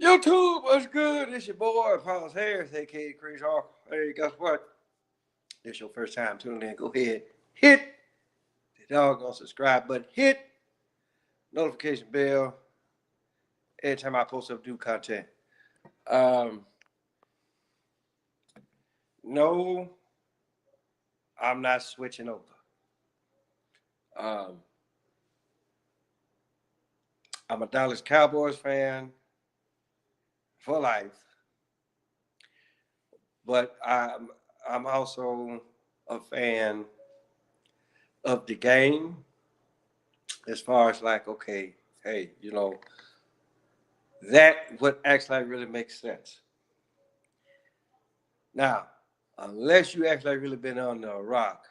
YouTube, what's good? It's your boy, Paulus Harris, aka Chris Hawk. Hey, guess what? This your first time tuning in. Go ahead, hit the doggone subscribe button, hit notification bell every time I post up new content. Um, no, I'm not switching over. Um, I'm a Dallas Cowboys fan for life, but I'm also a fan of the game as far as like, okay, hey, that what actually really makes sense. Now, unless you actually really been on the rock,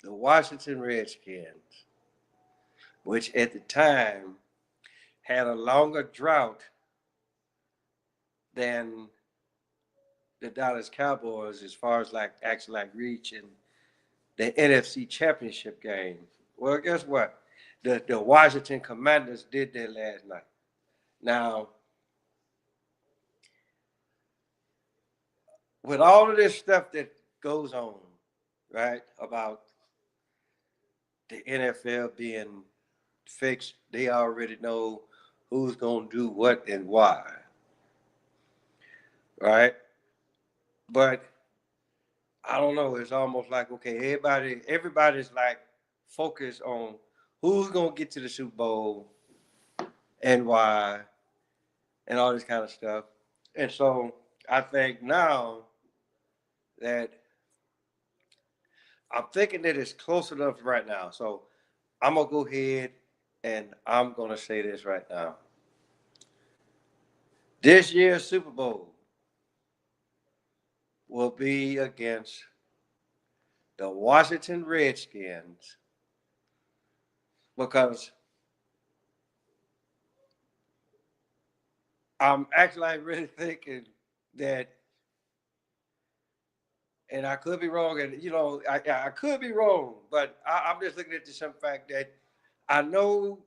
the Washington Redskins, which at the time had a longer drought than the Dallas Cowboys as far as like actually like reaching the NFC Championship game. Well, guess what? The Washington Commanders did that last night. Now, with all of this stuff that goes on, right, about the NFL being fixed, they already know who's going to do what and why, right? But I don't know. It's almost like, okay, everybody's like focused on who's going to get to the Super Bowl and why and all this kind of stuff. And so I think now that I'm thinking that it's close enough right now. So I'm going to go ahead and I'm going to say this right now. This year's Super Bowl will be against the Washington Redskins because I'm actually really thinking that, and I could be wrong, and I could be wrong, but I'm just looking at the simple fact that I know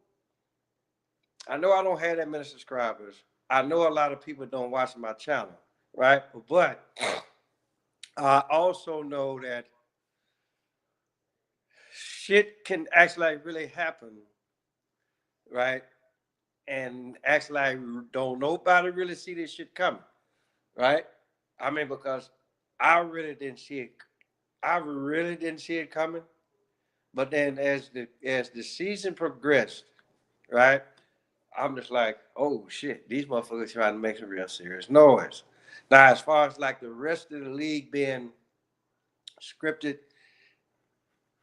I know I don't have that many subscribers. I know a lot of people don't watch my channel, right? But I also know that shit can actually really happen, right? And actually, I don't nobody really see this shit coming, right? I mean, because I really didn't see it. I really didn't see it coming. But then as the season progressed, right, I'm just like, oh shit, these motherfuckers trying to make some real serious noise. Now, as far as like the rest of the league being scripted,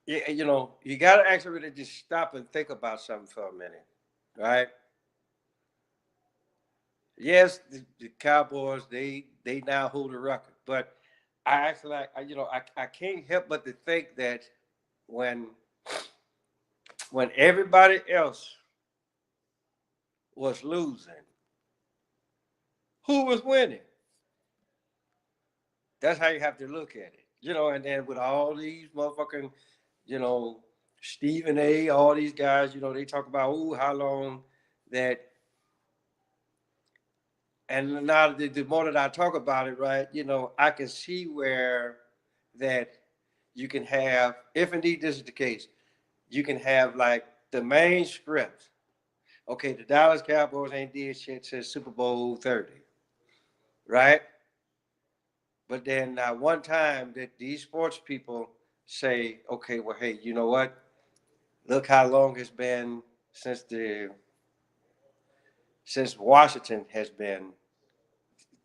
you got to actually really just stop and think about something for a minute, right? Yes, the Cowboys they now hold the record, but I actually like I can't help but to think that when when everybody else was losing, who was winning? That's how you have to look at it, And then with all these motherfucking, you know, Stephen A, all these guys, they talk about how long that. And now the more that I talk about it, right, I can see where that you can have, if indeed this is the case, you can have like the main script. Okay, the Dallas Cowboys ain't did shit since Super Bowl 30, right? But then one time that these sports people say, okay, well, hey, you know what? Look how long it's been since since Washington has been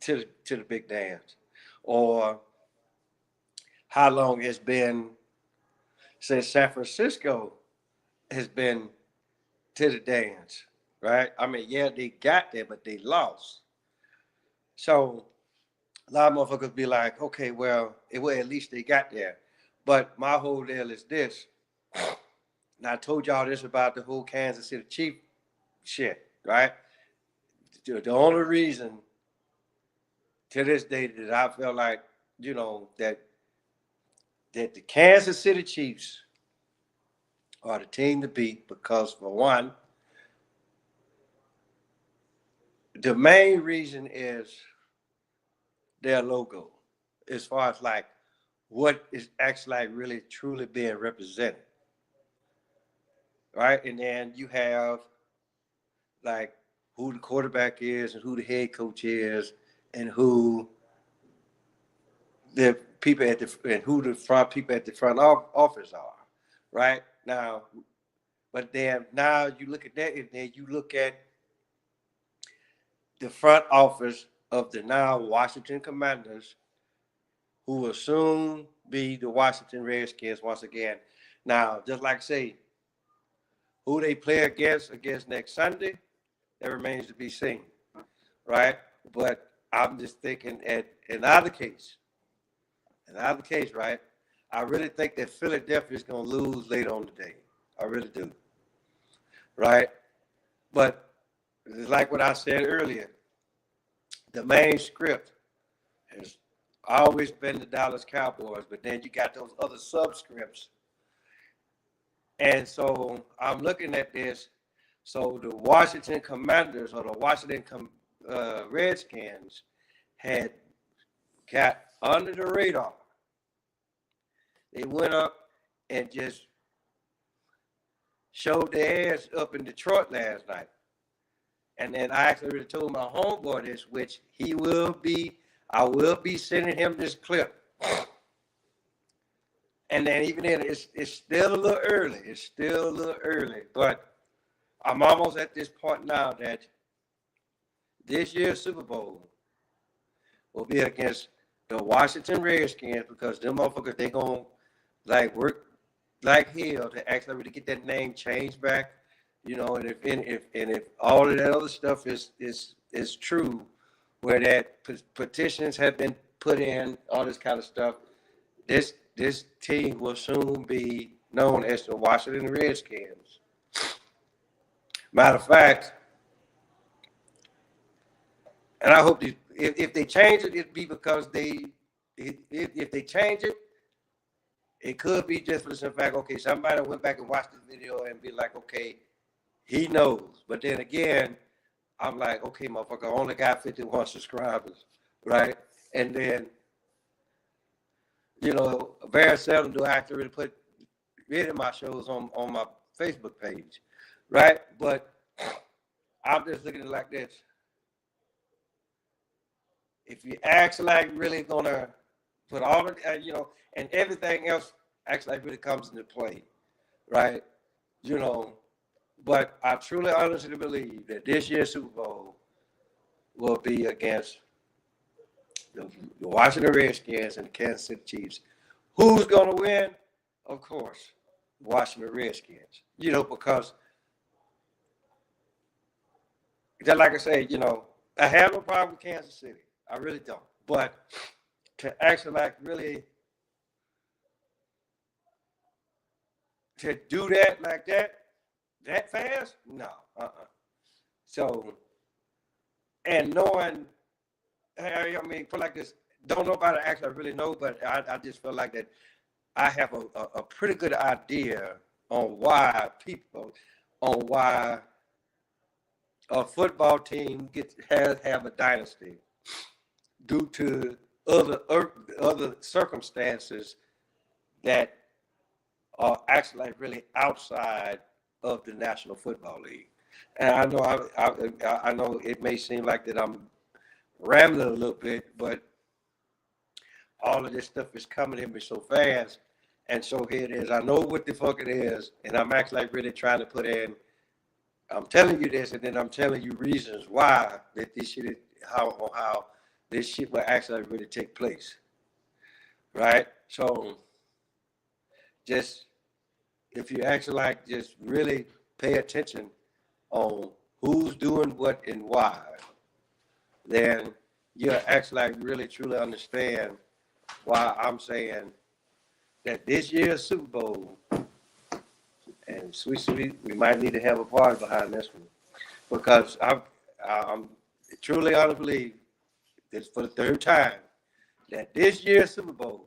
to the big dance, or how long it's been since San Francisco has been to the dance, right? I mean, yeah, they got there, but they lost. So a lot of motherfuckers be like, okay, well, at least they got there. But my whole deal is this. And I told y'all this about the whole Kansas City Chief shit, right? The only reason to this day that I feel like, that the Kansas City Chiefs are the team to beat because, for one, The main reason is their logo, as far as like what is actually like really truly being represented, right? And then you have like who the quarterback is and who the head coach is and who the people at the and who the front people at the front office are, right? Now, but then now you look at that and then you look at the front office of the now Washington Commanders, who will soon be the Washington Redskins once again. Now, just like I say, who they play against next Sunday, that remains to be seen, right? But I'm just thinking in either case, right? I really think that Philadelphia is going to lose later on today. I really do, right? But it's like what I said earlier. The main script has always been the Dallas Cowboys, but then you got those other subscripts. And so I'm looking at this. So the Washington Commanders or the Washington Redskins had got under the radar. They went up and just showed their ass up in Detroit last night. And then I actually really told my homeboy this, which I will be sending him this clip. And then even then, it's still a little early. It's still a little early. But I'm almost at this point now that this year's Super Bowl will be against the Washington Redskins because them motherfuckers, they going to like work like hell to actually really get that name changed back. You know, and if all of that other stuff is true, where that petitions have been put in, all this kind of stuff, this team will soon be known as the Washington Redskins. Matter of fact, and I hope if they change it, it'd be because if they change it, it could be just for the simple fact, okay, somebody went back and watched the video and be like, okay, he knows. But then again, I'm like, okay, motherfucker, I only got 51 subscribers, right? And then, you know, very seldom do I have to really put any of my shows on my Facebook page, right? But I'm just looking at it like this. If you actually like really gonna put all of you know, and everything else actually like really comes into play, right? You know, but I truly honestly believe that this year's Super Bowl will be against the Washington Redskins and the Kansas City Chiefs. Who's going to win? Of course, Washington Redskins. You know, because just like I say, you know, I have no problem with Kansas City. I really don't. But to actually like really to do that like that fast? No. So, and knowing, I mean, put like this, don't nobody actually really know, but I just feel like that I have a pretty good idea on why a football team have a dynasty due to other circumstances that are actually like really outside of the National Football League. And I know I know it may seem like that I'm rambling a little bit, but all of this stuff is coming at me so fast. And so here it is. I know what the fuck it is, and I'm actually like really trying to put in. I'm telling you this, and then I'm telling you reasons why that this shit is how this shit will actually really take place, right? So just if you actually like just really pay attention on who's doing what and why, then you'll actually like really truly understand why I'm saying that this year's Super Bowl, and sweet, we might need to have a party behind this one, because I'm truly honestly believe this for the third time that this year's Super Bowl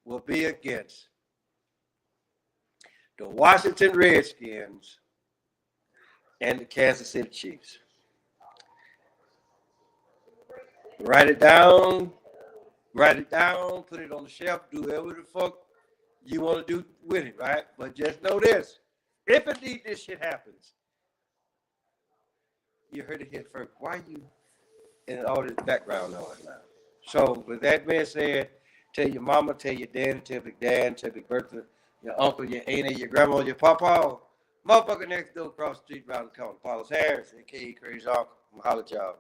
will be against the Washington Redskins and the Kansas City Chiefs. Write it down. Write it down. Put it on the shelf. Do whatever the fuck you want to do with it, right? But just know this: if indeed this shit happens, you heard it here first. Why you in all this background noise now? So with that being said, tell your mama, tell your daddy, tell Big Dad, tell Big Bertha, your uncle, your auntie, your grandma, your papa, motherfucker next door across the street around the corner, Paulus Harris, aka Crazy Uncle. I'm holla at y'all.